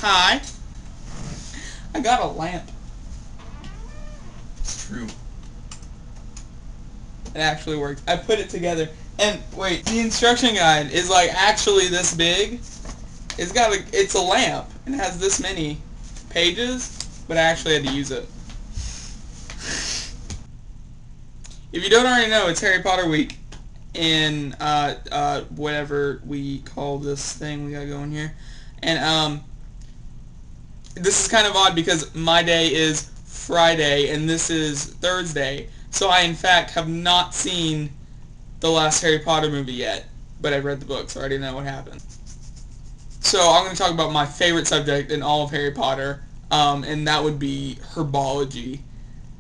Hi. I got a lamp. It's true. It actually works. I put it together. And wait, the instruction guide is like actually this big. It's a lamp and it has this many pages, but I actually had to use it. If you don't already know, it's Harry Potter week in whatever we call this thing we got going here. And this is kind of odd because my day is Friday and this is Thursday. So I in fact have not seen the last Harry Potter movie yet, but I've read the books, so I already know what happened. So I'm going to talk about my favorite subject in all of Harry Potter, and that would be herbology.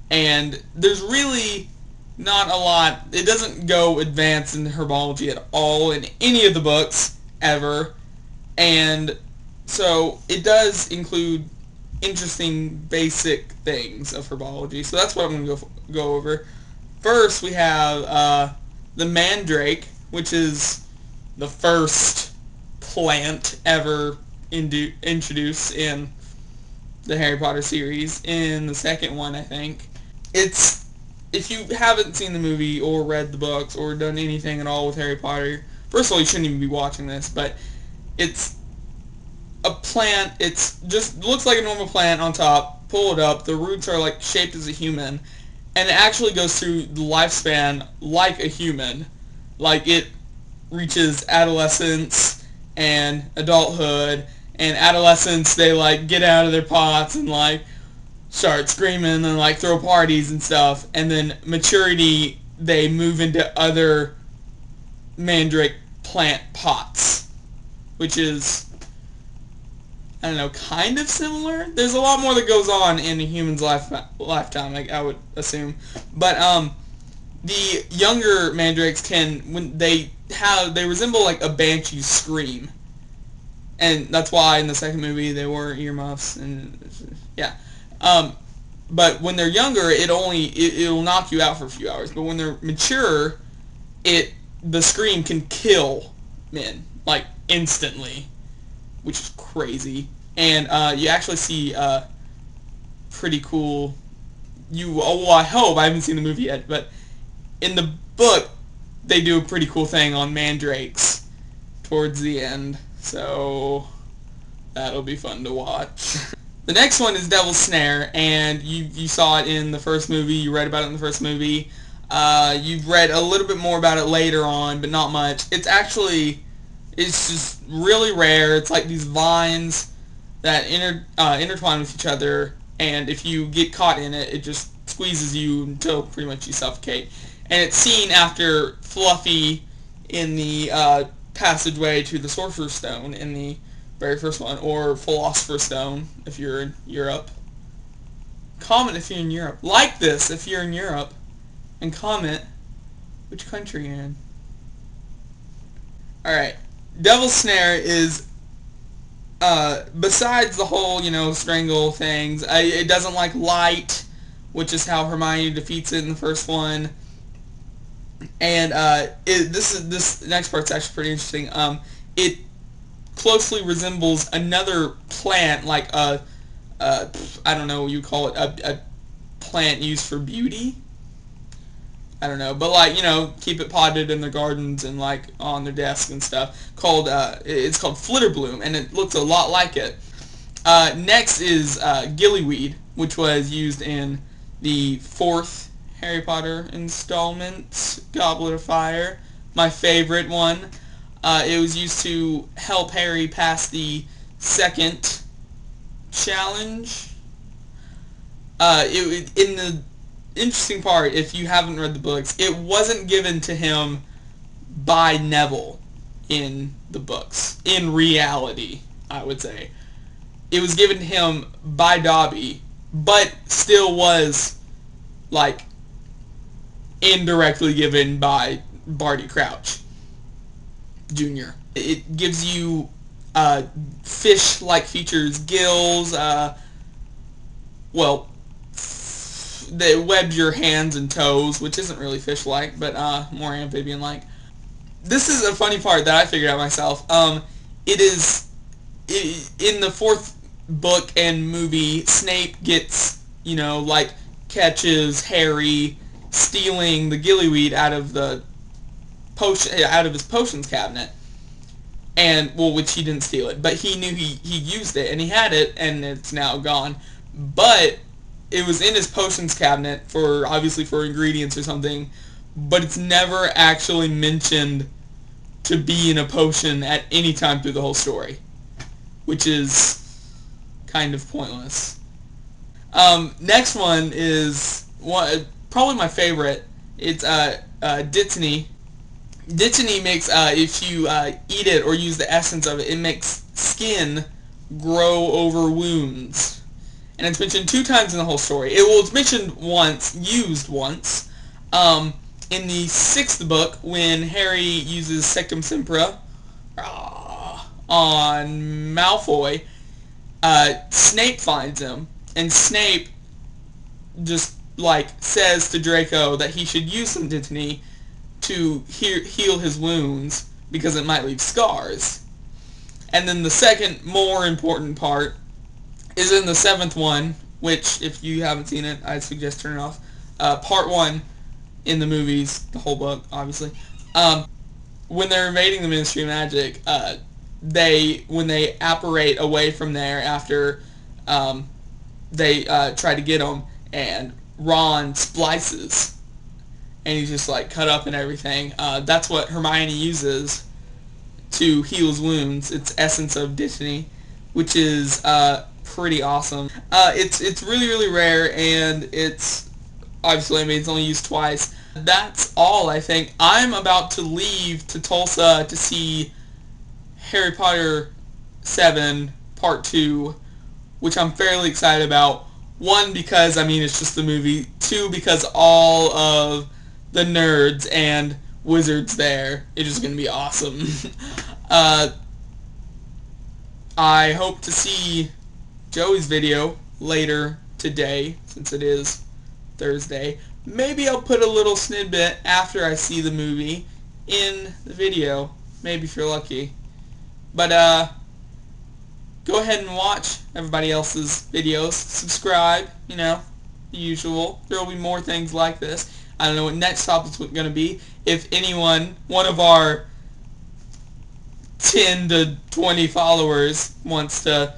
And there's really not a lot. It doesn't go advanced in herbology at all in any of the books ever, and so it does include interesting basic things of herbology. So that's what I'm going to go over. First, we have the mandrake, which is the first plant ever introduced in the Harry Potter series. In the second one, I think. If you haven't seen the movie or read the books or done anything at all with Harry Potter, first of all, you shouldn't even be watching this, but it's a plant. It's just looks like a normal plant on top. Pull it up. The roots are like shaped as a human, and it actually goes through the lifespan like a human. Like it reaches adolescence and adulthood, and adolescents, they like get out of their pots and like start screaming and like throw parties and stuff, and then maturity, they move into other mandrake plant pots, which is, I don't know, kind of similar. There's a lot more that goes on in a human's lifetime, like I would assume. But the younger mandrakes when they resemble like a banshee's scream, and that's why in the second movie they wore earmuffs and yeah. But when they're younger, it'll knock you out for a few hours. But when they're mature, the scream can kill men like instantly, which is crazy. And you actually see pretty cool. I hope, I haven't seen the movie yet, but in the book they do a pretty cool thing on mandrakes towards the end, so that'll be fun to watch. The next one is Devil's Snare, and you saw it in the first movie. You read about it in the first movie. You've read a little bit more about it later on, but not much. It's just really rare. It's like these vines that intertwine with each other, and if you get caught in it, it just squeezes you until pretty much you suffocate. And it's seen after Fluffy in the passageway to the Sorcerer's Stone in the very first one, or Philosopher's Stone if you're in Europe. Comment if you're in Europe. Like this if you're in Europe, and comment which country you're in. Alright, Devil's Snare is, besides the whole, strangle things, it doesn't like light, which is how Hermione defeats it in the first one. And this next part's actually pretty interesting. It closely resembles another plant, like I don't know what you call it, a plant used for beauty. I don't know, but like, keep it potted in their gardens and like on their desks and stuff. It's called Flitterbloom, and it looks a lot like it. Next is gillyweed, which was used in the fourth Harry Potter installment, Goblet of Fire, my favorite one. It was used to help Harry pass the second challenge. In the interesting part, if you haven't read the books, it wasn't given to him by Neville in the books. In reality, I would say. It was given to him by Dobby, but still was, like, indirectly given by Barty Crouch Jr. It gives you fish-like features, gills, they web your hands and toes, which isn't really fish-like, but more amphibian-like. This is a funny part that I figured out myself. In the fourth book and movie, Snape gets, like, catches Harry stealing the gillyweed out of his potions cabinet, and, well, which he didn't steal it, but he knew he used it, and he had it, and it's now gone. But it was in his potions cabinet obviously for ingredients or something, but it's never actually mentioned to be in a potion at any time through the whole story, which is kind of pointless. Next one is probably my favorite. It's Dittany. Dittany makes, if you eat it or use the essence of it, it makes skin grow over wounds. And it's mentioned 2 times in the whole story. It's mentioned once, used once, in the 6th book when Harry uses Sectum Sempra on Malfoy. Snape finds him, and Snape just, like, says to Draco that he should use some Dittany to heal his wounds because it might leave scars. And then the second, more important part is in the 7th one, which, if you haven't seen it, I suggest turning it off. Part 1 in the movies, the whole book, obviously. When they're invading the Ministry of Magic, when they apparate away from there after they try to get them, and Ron splices, and he's just, like, cut up and everything. That's what Hermione uses to heal his wounds. It's essence of Dittany, which is pretty awesome. It's really, really rare, and it's obviously, it's only used twice. That's all, I think. I'm about to leave to Tulsa to see Harry Potter 7 Part 2, which I'm fairly excited about. 1, because, it's just the movie. 2, because all of the nerds and wizards there. It's just going to be awesome. I hope to see Joey's video later today, since it is Thursday. Maybe I'll put a little snippet after I see the movie in the video. Maybe if you're lucky. But, go ahead and watch everybody else's videos. Subscribe, the usual. There will be more things like this. I don't know what next topic's going to be. If anyone, one of our 10 to 20 followers wants to...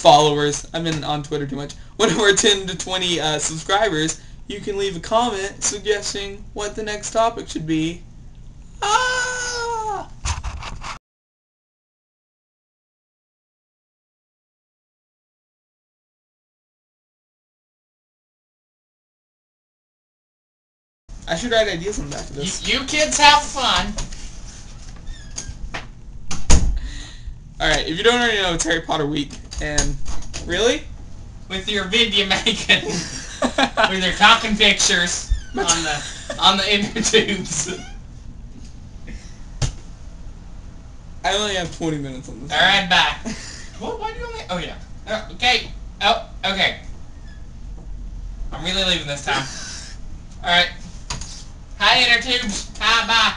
I've been on Twitter too much. One of our 10 to 20 subscribers, you can leave a comment suggesting what the next topic should be. Ah! I should write ideas on the back of this. You kids have fun. Alright, if you don't already know, it's Harry Potter week. And, really? With your video making. With your talking pictures on the inner tubes. I only have 20 minutes on this. Alright, bye. What? Why do you only... Oh, yeah. Okay. Oh, okay. I'm really leaving this time. Alright. Hi, inner tubes. Hi, bye.